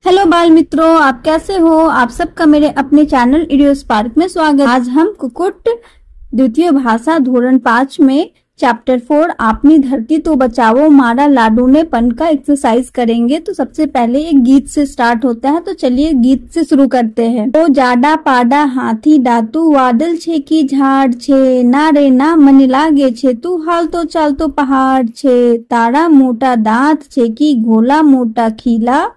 Hello बाल मित्रों, आप कैसे हो। आप सबका मेरे अपने चैनल इडियो स्पार्क में स्वागत। आज हम कुक्कुट द्वितीय भाषा धोरण 5 में चैप्टर 4 आपनी धरती तो बचाओ मारा लाडू ने पन का एक्सरसाइज करेंगे। तो सबसे पहले एक गीत से स्टार्ट होता है, तो चलिए गीत से शुरू करते हैं। ओ जाडा पाडा हाथी डातू वादल छे की झाड़ छे, ना रे ना मन लागे छे तू हाल तो चाल तो पहाड़ छे, तारा मोटा दांत छे की घोला मोटा खीला,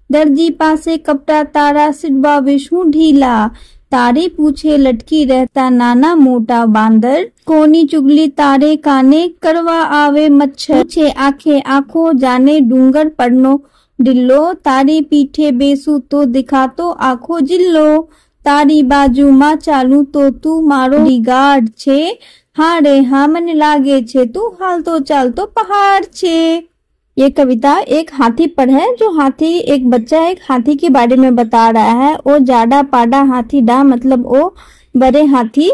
दर्जी पासे कपड़ा तारा सिडवा विष्णु ढीला, तारे पूछे लटकी रहता नाना मोटा बांदर, कोनी चुगली तारे काने करवा आवे मच्छर, पूछे आखे आखो जाने डूंगर पड़नो डिल्लो, तारी पीठे बेसू तो दिखा तो आखो जिल्लो, तारी बाजू माँ चालू तो तू मारो गार्ड छे, हाँ रे हाँ मन लागे छे तू हाल तो चाल तो पहाड़ छे। ये कविता एक हाथी पर है। जो हाथी एक बच्चा एक हाथी के बारे में बता रहा है। ओ जाडा पाडा हाथी डा मतलब ओ बड़े हाथी,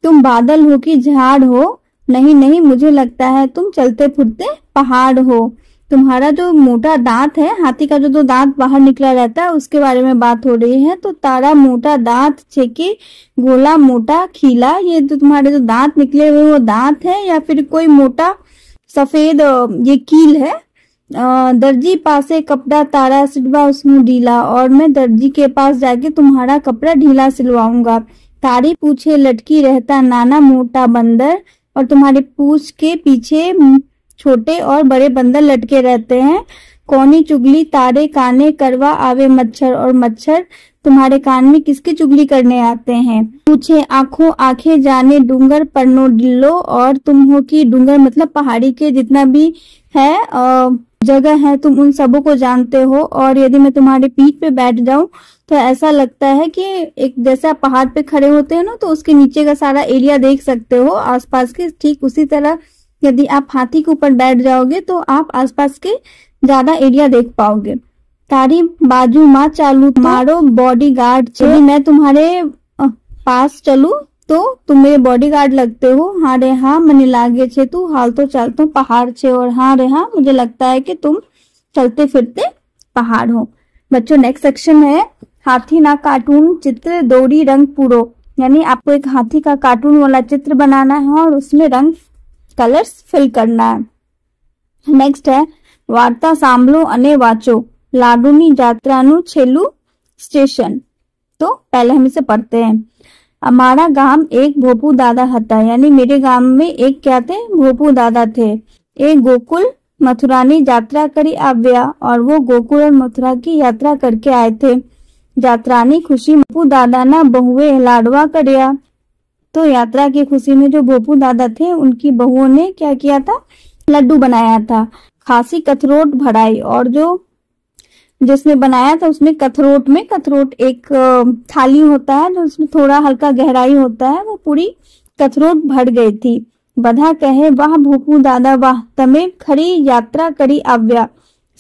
तुम बादल हो कि झाड़ हो, नहीं नहीं मुझे लगता है तुम चलते फिरते पहाड़ हो। तुम्हारा जो मोटा दांत है, हाथी का जो दांत बाहर निकला रहता है उसके बारे में बात हो रही है। तो तारा मोटा दांत छेके गोला मोटा खीला, ये जो तुम्हारे जो दांत निकले हुए वो दांत है या फिर कोई मोटा सफेद ये कील है। दर्जी पासे कपड़ा तारा सिलवा उसमें ढीला, और मैं दर्जी के पास जाके तुम्हारा कपड़ा ढीला सिलवाऊंगा। तारी पूछे लटकी रहता नाना मोटा बंदर, और तुम्हारे पूछ के पीछे छोटे और बड़े बंदर लटके रहते हैं। कौनी चुगली तारे काने करवा आवे मच्छर, और मच्छर तुम्हारे कान में किसकी चुगली करने आते हैं। पूछे आंखों आंखें जाने डूंगर पन्नो डिल्लो, और तुम हो कि डूंगर मतलब पहाड़ी के जितना भी है जगह है तुम उन सबों को जानते हो। और यदि मैं तुम्हारे पीठ पे बैठ जाऊं तो ऐसा लगता है कि एक जैसा पहाड़ पे खड़े होते हैं ना, तो उसके नीचे का सारा एरिया देख सकते हो आसपास के। ठीक उसी तरह यदि आप हाथी के ऊपर बैठ जाओगे तो आप आसपास के ज्यादा एरिया देख पाओगे। तारी बाजू माँ चालू मारो बॉडी गार्ड, यदि मैं तुम्हारे पास चलूं तो तुम मेरे बॉडीगार्ड लगते हो। हाँ रे हाँ मन लागे छे तू हाल तो चाल तो पहाड़ छे, और हाँ रे हाँ मुझे लगता है कि तुम चलते फिरते पहाड़ हो। बच्चों नेक्स्ट सेक्शन है हाथी ना कार्टून चित्र दौड़ी रंग पूरो, यानी आपको एक हाथी का कार्टून वाला चित्र बनाना है और उसमें रंग कलर्स फिल करना है। नेक्स्ट है वार्ता सांभळो अने वाचो लाडूनी जात्रानु छेलू स्टेशन। तो पहले हम इसे पढ़ते हैं। हमारा गांव एक भोपू दादा हता, यानी मेरे गांव में एक क्या थे, भोपू दादा थे। एक गोकुल मथुरानी यात्रा करी आव्या, और वो गोकुल और मथुरा की यात्रा करके आए थे। यात्रानी खुशी भोपू दादा ना बहुए लाडवा करया, तो यात्रा की खुशी में जो भोपू दादा थे उनकी बहुओं ने क्या किया था, लड्डू बनाया था। खासी कथरोट भराई, और जो जिसने बनाया था उसने कथरोट में, कथरोट एक थाली होता है जो उसमें थोड़ा हल्का गहराई होता है, वो पूरी कथरोट भर गई थी। बधा कहे वाह भोपू दादा वाह तमे खरी यात्रा करी आव्या,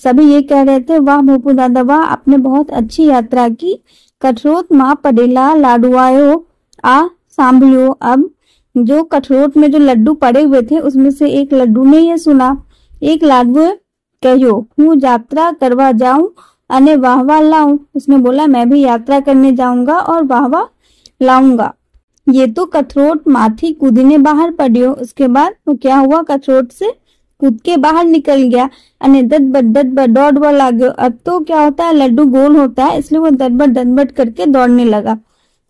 सभी ये कह रहे थे वाह भोपू दादा वाह आपने बहुत अच्छी यात्रा की। कठरोट माँ पडेला लाडुआयो आ सांभळ्यो, अब जो कठरोट में जो लड्डू पड़े हुए थे उसमें से एक लड्डू ने ये सुना। एक लाडू कहो हूँ यात्रा करवा जाऊं अने वाहवा लाऊं, उसने बोला मैं भी यात्रा करने जाऊंगा और वाहवा लाऊंगा। ये तो कथरोट माथी कूदने बाहर पड़ियो, उसके बाद वो क्या हुआ, कथरोट से कूद के बाहर निकल गया। अने दट दौड़वा लाग्यो, अब तो क्या होता है लड्डू गोल होता है इसलिए वो दट करके दौड़ने लगा।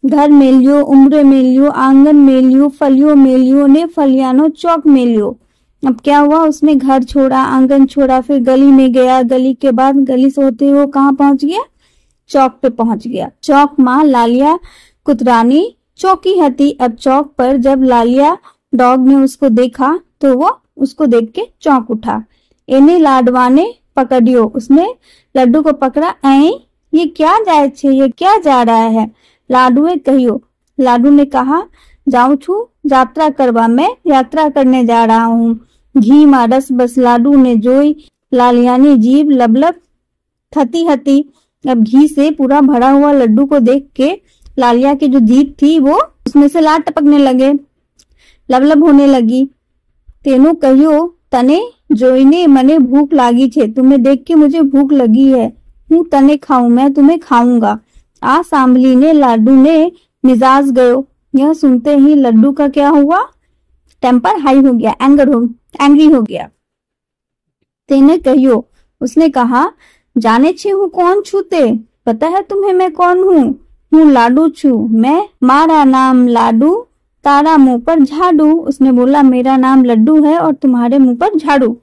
घर मेलियो उम्र मेलियो आंगन मेलियो फलियो मेलियो ने फलियानो चौक मेलियो, अब क्या हुआ उसने घर छोड़ा आंगन छोड़ा फिर गली में गया, गली के बाद गली से होते हुए कहाँ पहुंच गया, चौक पे पहुंच गया। चौक माँ लालिया कुतरानी चौकी हती, अब चौक पर जब लालिया डॉग ने उसको देखा तो वो उसको देख के चौंक उठा। एने लाडवा ने पकड़ियो, उसने लड्डू को पकड़ा। ऐ ये क्या जाए छे, ये क्या जा रहा है, लाडुए कहियो। लाडू ने कहा जाऊं छू यात्रा करवा, मैं यात्रा करने जा रहा हूँ। घी मारस बस लाडू ने जोई, लालियानी जीभ लबलब थती हती, अब घी से पूरा भरा हुआ लड्डू को देख के लालिया की जो जीभ थी वो उसमें से लार टपकने लगे, लबलब होने लगी। तेनो कहियो तने जोईने मने भूख लागी छे, तुम्हें देख के मुझे भूख लगी है। हूँ तने खाऊं, मैं तुम्हें खाऊंगा। आ सांभली ने लाडू ने मिजाज गयो। यह सुनते ही लड्डू का क्या हुआ, टेम्पर हाई हो गया, एंग्री हो गया। तेने कहियो, उसने कहा, जाने छी हूँ कौन छूते, पता है तुम्हें मैं कौन हूँ लाडू छू, मैं मारा नाम लाडू, तारा मुंह पर झाड़ू। उसने बोला, मेरा नाम लड्डू है और तुम्हारे मुंह पर झाड़ू।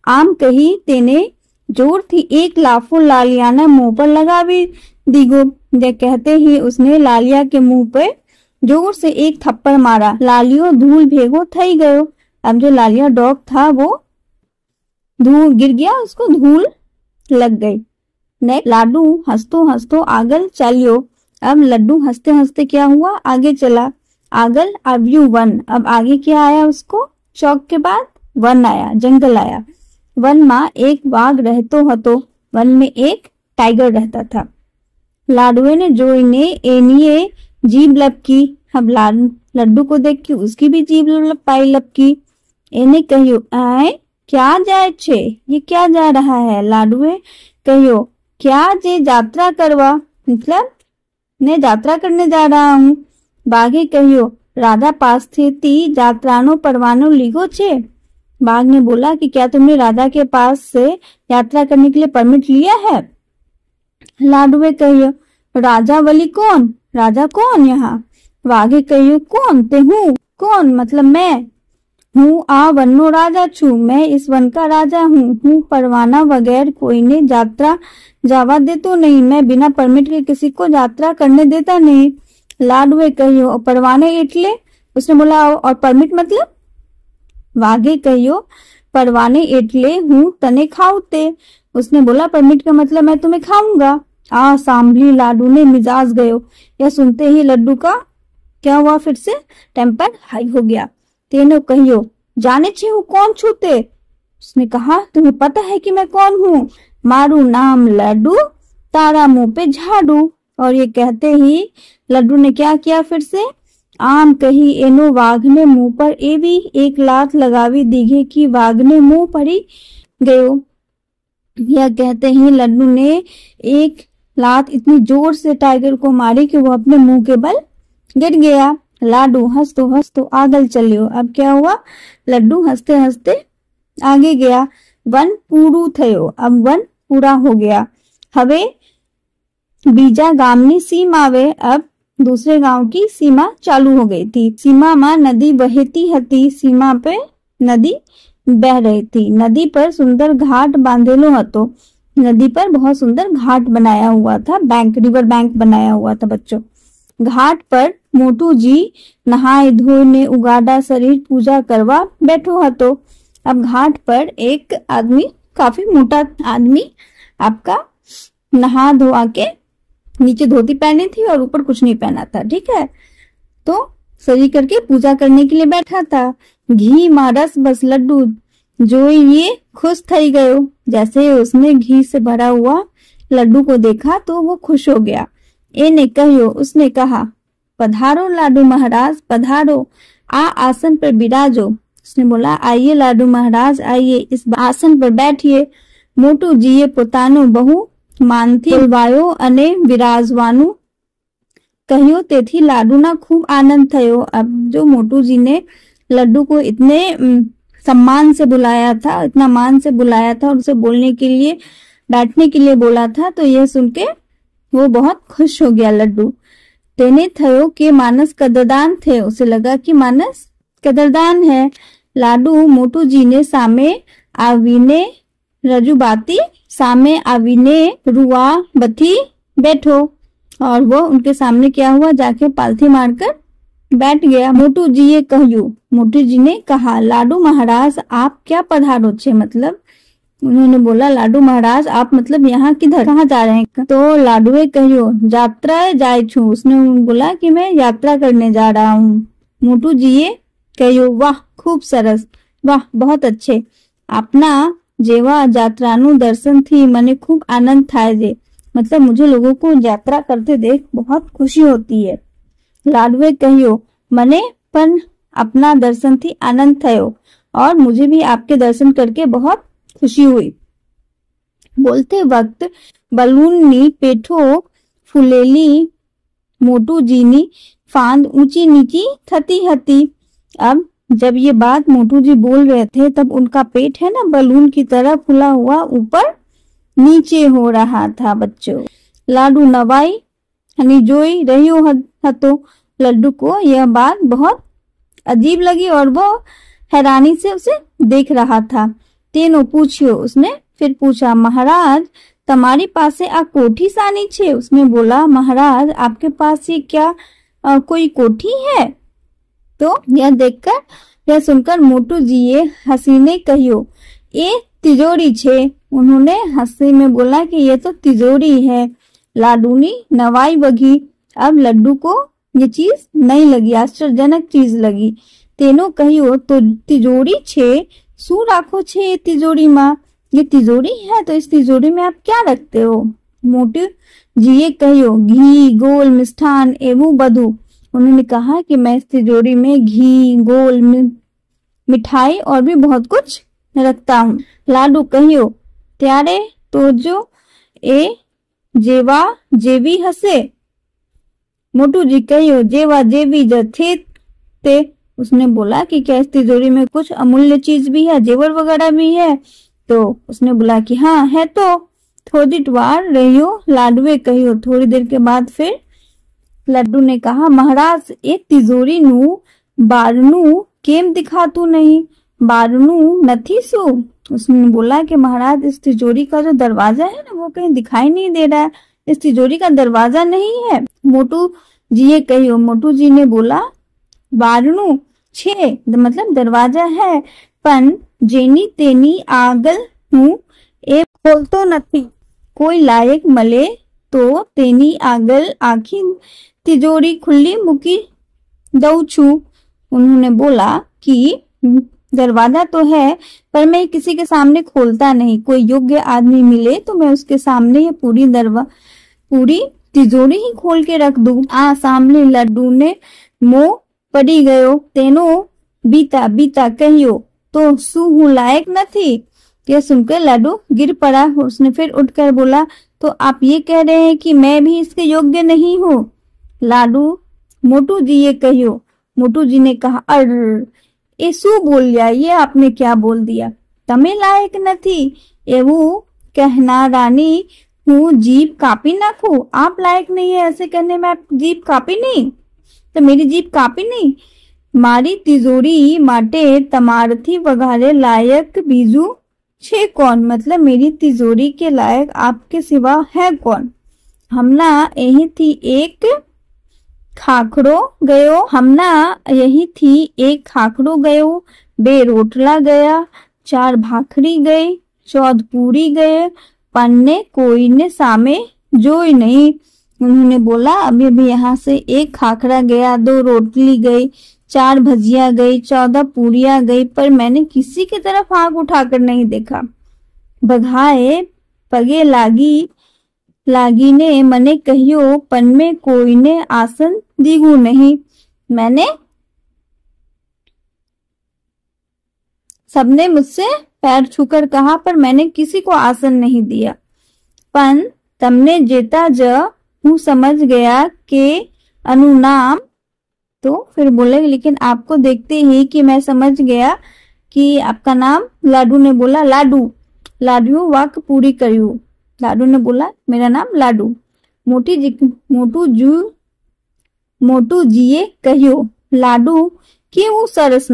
आम कही तेने जोर थी एक लाफो लालियाना मुंह पर लगावी दीगो। यह कहते ही उसने लालिया के मुंह पे जोर से एक थप्पड़ मारा। लालियो धूल भेगो थई गयो। अब जो लालिया डॉग था वो धूल गिर गया, उसको धूल लग गई। लाडू हंसतो हंसतो आगल चलियो। अब लड्डू हंसते हंसते क्या हुआ, आगे चला। आगल अव्यू वन, अब आगे क्या आया उसको, चौक के बाद वन आया, जंगल आया। वन माँ एक बाघ रहतो हतो, वन में एक टाइगर रहता था। लाडुए ने जो इन्हें एनिए जीभ लपकी। अब लड्डू को देख के उसकी भी जीभ लपकी। एने कहियो, आए क्या जाए छे, ये क्या जा रहा है। लाडुए कहियो, क्या जे यात्रा करवा, मतलब ने यात्रा करने जा रहा हूँ। बाघे कहियो, राधा पास थे ती यात्रानो परवानो लिगो छे। बाघ ने बोला कि क्या तुमने राधा के पास से यात्रा करने के लिए परमिट लिया है। लाडुए कहियो, राजा वली कौन, राजा कौन यहाँ। बाघे कहियो, कौन ते हूँ, कौन मतलब मैं हूँ, आ वनो राजा छू, मैं इस वन का राजा हूँ परवाना वगैर कोई ने यात्रा जावा दे तो नहीं, मैं बिना परमिट के किसी को यात्रा करने देता नहीं। लाडुए कहियो, परवाने इटले, उसने बोला और परमिट मतलब। वाघे कहियो, परवाने इटले हूँ तने खाऊते, उसने बोला परमिट का मतलब मैं तुम्हें खाऊंगा। आ सांभली लाडू ने मिजाज गयो। यह सुनते ही लड्डू का क्या हुआ, फिर से टेम्पर हाई हो गया। तेनो कहियो, जाने छी हूँ कौन छूते, उसने कहा, तुम्हें पता है कि मैं कौन हूँ, मारू नाम लड्डू, तारा मुंह पे झाड़ू। और ये कहते ही लड्डू ने क्या किया, फिर से आम कही एनो वाघ ने मुंह पर एवी एक लात लगावी दीघे की वाघ ने मुंह पड़ी गयो। यह कहते ही लड्डू ने एक लात इतनी जोर से टाइगर को मारी कि वो अपने मुंह के बल गिर गया। लाडू हंसतो हंसतो आगल चलियो। अब क्या हुआ, लड्डू हंसते हंसते आगे गया। वन पूरू थयो, अब वन पूरा हो गया। हवे बीजा गामनी सीमा आवे, अब दूसरे गांव की सीमा चालू हो गई थी। सीमा में नदी बहती हती, सीमा पे नदी बह रही थी। नदी पर सुंदर घाट बांधेलो हतो, नदी पर बहुत सुंदर घाट बनाया हुआ था, बैंक रिवर बैंक बनाया हुआ था बच्चों। घाट पर मोटू जी नहाए धोए ने उगाड़ा शरीर पूजा करवा बैठो हतो। अब घाट पर एक आदमी, काफी मोटा आदमी आपका, नहा धोआ के नीचे धोती पहनी थी और ऊपर कुछ नहीं पहना था, ठीक है, तो सरी करके पूजा करने के लिए बैठा था। घी मा रस बस लड्डू जो ये खुश थई गयो। जैसे उसने घी से भरा हुआ लड्डू को देखा तो वो खुश हो गया। एने कहियो, उसने कहा, पधारो लाडू महाराज पधारो, आ आसन पर बिराजो। उसने बोला, आइए लाडू महाराज आइए, इस आसन पर बैठिए। मोटू जीए पोतानो बहु मानथी बोलवायो अने विराजवानु कहियो, तेथी लाडू ना खूब आनंद थयो। अब जो मोटू जी ने लड्डू को इतने सम्मान से बुलाया था, इतना मान से बुलाया था और उसे बोलने के लिए, बैठने के लिए बोला था, तो यह सुन के वो बहुत खुश हो गया लड्डू। तेने थयो के मानस कदरदान थे, उसे लगा कि मानस कदरदान है। लाडू मोटू जी ने सामे आवीने रजुबाती, सामे आवीने रुआ बथी बैठो, और वो उनके सामने क्या हुआ, जाके पालथी मारकर बैठ गया। मोटू जी ये कहयू, मोटू जी ने कहा, लाडू महाराज आप क्या पधारो छे, मतलब उन्होंने बोला, लाडू महाराज आप मतलब यहाँ किधर, कहाँ जा रहे हैं। तो लाडूए कहियो, यात्रा जाए छू, उसने बोला कि मैं यात्रा करने जा रहा हूँ। मोटू जी ये कहियो, वाह खूब सरस, वाह बहुत अच्छे, अपना जेवा यात्रानु दर्शन थी मने खूब आनंद थाय जे, मतलब मुझे लोगों को यात्रा करते देख बहुत खुशी होती है। लाडूए कहियो, मने पण अपना दर्शन थी आनंद थयो, और मुझे भी आपके दर्शन करके बहुत खुशी हुई। बोलते वक्त बलूननी पेठो फुलेली मोटू जीनी फांद ऊंची नीची थती हती। अब जब ये बात मोटू जी बोल रहे थे तब उनका पेट है ना बलून की तरह फुला हुआ ऊपर नीचे हो रहा था। बच्चों, लाडू नवाई हनी जोई रही हतो। लड्डू को यह बात बहुत अजीब लगी और वो हैरानी से उसे देख रहा था। तेनो पूछियो, उसने फिर पूछा, महाराज तुम्हारी पासे आ कोठी सानी छे? उसने बोला, महाराज आपके पास ये क्या कोई कोठी है? तो यह सुनकर मोटू जी ये हसीने कहियो, ये तिजोरी छे। उन्होंने हंसी में बोला कि ये तो तिजोरी है। लाडूनी नवाई बगी। अब लड्डू को ये चीज नहीं लगी, आश्चर्यजनक चीज लगी। तेनो कहियो, तो तिजोरी छे, सू राखो छे तिजोरी माँ? ये तिजोरी है तो इस तिजोरी में आप क्या रखते हो? मोटू जी ये कहियो, घी गोल मिष्ठान एवं बधु। उन्होंने कहा कि मैं इस तिजोरी में घी गोल मिठाई और भी बहुत कुछ रखता हूँ। लाडू कहियो, त्यारे तो जो ए जेवा जेवी हसे? मोटू जी कहियो, जेवा जेवी जो थे ते। उसने बोला कि क्या इस तिजोरी में कुछ अमूल्य चीज भी है, जेवर वगैरह भी है? तो उसने बोला कि हाँ है। तो थोड़ी द्वार रहियो? लाडुए कहियो। थोड़ी देर के बाद फिर लड्डू ने कहा, महाराज एक तिजोरी नु बारनू केम दिखातू नहीं? बारनू नथी सु? उसने बोला कि महाराज इस तिजोरी का जो दरवाजा है ना वो कहीं दिखाई नहीं दे रहा है, इस तिजोरी का दरवाजा नहीं है। मोटू जी ये कहियो। मोटू जी ने बोला, बारनू छे मतलब दरवाजा है, पन जेनी तेनी आगल हूँ ए खोल तो नथी। कोई लायक मले तो तेनी आगल आखी तिजोरी खुली मुकी दऊ छू। उन्होंने बोला कि दरवाजा तो है पर मैं किसी के सामने खोलता नहीं, कोई योग्य आदमी मिले तो मैं उसके सामने ये पूरी तिजोरी ही खोल के रख दूं। सामने लड्डू ने मुंह पड़ी गयो। तेनो बीता बीता कहियो, तो सू लायक न थी? यह सुनकर लड्डू गिर पड़ा। उसने फिर उठकर बोला, तो आप ये कह रहे हैं कि मैं भी इसके योग्य नहीं हूँ? लाडू मोटू जी ये कहियो। मोटू जी ने कहा, अर ए सू बोल लिया, ये आपने क्या बोल दिया? तमे लायक न थी एवं कहना रानी हूँ जीभ कापी नाखू? आप लायक नहीं है ऐसे कहने में, आप जीभ कापी नहीं? तो मेरी जीभ कापी नहीं? मारी तिजोरी माटे तमारथी वगारे लायक बीजू छे कौन? मतलब मेरी तिजोरी के लायक आपके सिवा है कौन? हमना यही थी एक खाखड़ो गयो, हमना यही थी एक खाखड़ो गयो, बे रोटला गया, 4 भाखड़ी गई, 14 पूरी गए, पन्ने कोई ने सामे जोई नहीं। उन्होंने बोला, अभी भी यहाँ से 1 खाखड़ा गया, 2 रोटली गई, 4 भजिया गई, 14 पूरियां गई, पर मैंने किसी की तरफ आंख उठाकर नहीं देखा। बघाए पगे लागी ने मने कहियो, पन में कोई ने आसन दीगू नहीं। मैंने सबने मुझसे पैर छूकर कहा पर मैंने किसी को आसन नहीं दिया। पन तमने जेता ज हूँ समझ गया के अनुनाम। तो फिर बोले, लेकिन आपको देखते ही कि मैं समझ गया कि आपका नाम। लाडू ने बोला, लाडू वाक पूरी करियो। लाडू ने बोला, मेरा नाम लाडू। मोटू जी कहियो, लाडू क्यों सरस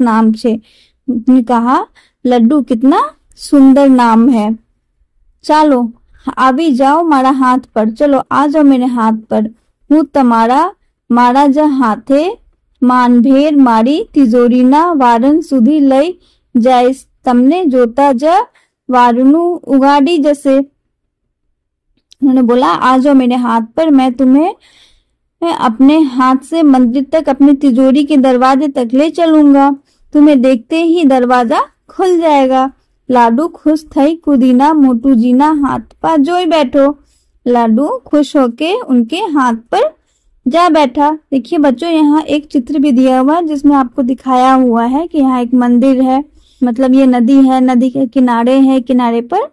नाम छे? ने कहा, लड्डू कितना सुंदर नाम है। चलो अभी जाओ मारा हाथ पर, चलो आ जाओ मेरे हाथ पर। हूँ तमारा मारा जा हाथे मानभेर मारी तिजोरी ना वारन सुधी लई जाइस, तमने जोता जा वारनु उगाड़ी जैसे। उन्होंने बोला, आ जाओ मेरे हाथ पर, मैं तुम्हें अपने हाथ से मंदिर तक, अपनी तिजोरी के दरवाजे तक ले चलूंगा, तुम्हें देखते ही दरवाजा खुल जाएगा। लाडू खुश थई कुदीना मोटू जीना हाथ पर जोई बैठो। लाडू खुश होके उनके हाथ पर जा बैठा। देखिए बच्चों, यहाँ एक चित्र भी दिया हुआ है जिसमें आपको दिखाया हुआ है कि यहाँ एक मंदिर है मतलब ये नदी है, नदी के किनारे है, किनारे पर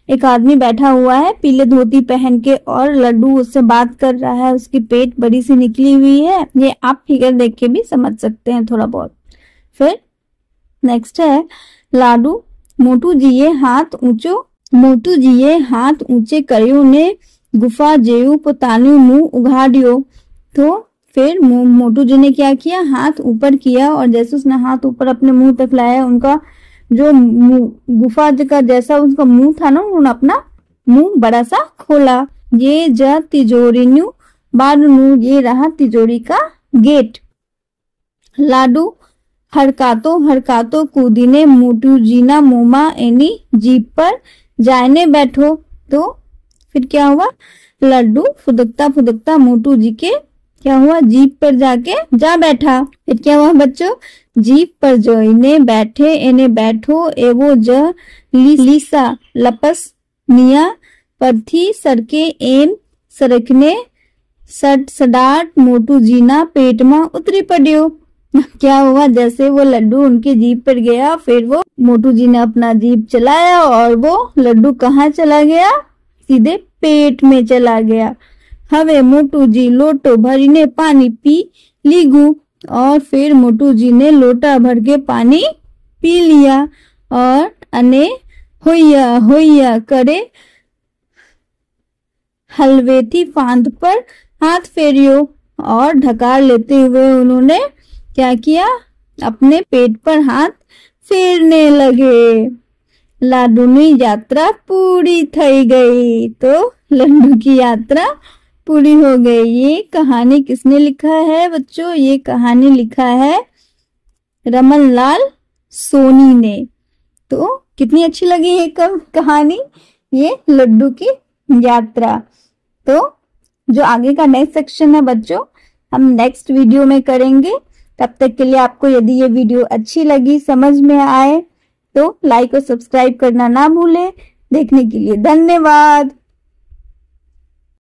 एक आदमी बैठा हुआ है पीले धोती पहन के और लड्डू उससे बात कर रहा है। उसकी पेट बड़ी सी निकली हुई है, ये आप फिगर देख के भी समझ सकते हैं थोड़ा बहुत। फिर नेक्स्ट है लाडू मोटू जीए हाथ ऊंचे कर्यो ने गुफा जेऊ पोतानु मुंह उघाड़ियो। तो फिर मोटू जी ने क्या किया, हाथ ऊपर किया और जैसे उसने हाथ ऊपर अपने मुंह तक लाया, उनका जो गुफा का जैसा उनका मुंह था ना, उन्होंने अपना मुंह बड़ा सा खोला। ये ज तिजोरी न्यू बारू, ये रहा तिजोरी का गेट। लाडू हरकातो कूदीने मोटू जीना मोमा एनी जीप पर जाने बैठो। तो फिर क्या हुआ, लड्डू फुदकता मोटू जी के क्या हुआ, जीप पर जाके जा बैठा। फिर क्या हुआ बच्चों, जीप पर जो इन्हें बैठे इन्हें बैठो एवो ज लीसा लपस निया परथी सरके एम सरकने सट सडाट मोटू जीना पेट में उतरी पड़ियो। क्या हुआ, जैसे वो लड्डू उनके जीप पर गया, फिर वो मोटू जी ने अपना जीप चलाया और वो लड्डू कहाँ चला गया, सीधे पेट में चला गया। हवे मोटू जी लोटो भरीने पानी पी लीगू, और फिर मोटू जी ने लोटा भर के पानी पी लिया और अने होइया होइया करे हलवेती फांद पर हाथ फेरियो, और ढकार लेते हुए उन्होंने क्या किया, अपने पेट पर हाथ फेरने लगे। लाडू की यात्रा पूरी थई गई। तो लड्डू की यात्रा पूरी हो गई। ये कहानी किसने लिखा है बच्चों, ये कहानी लिखा है रमन लाल सोनी ने। तो कितनी अच्छी लगी ये कहानी, ये लड्डू की यात्रा। तो जो आगे का नेक्स्ट सेक्शन है बच्चों, हम नेक्स्ट वीडियो में करेंगे। तब तक के लिए आपको यदि ये वीडियो अच्छी लगी, समझ में आए, तो लाइक और सब्सक्राइब करना ना भूलें। देखने के लिए धन्यवाद।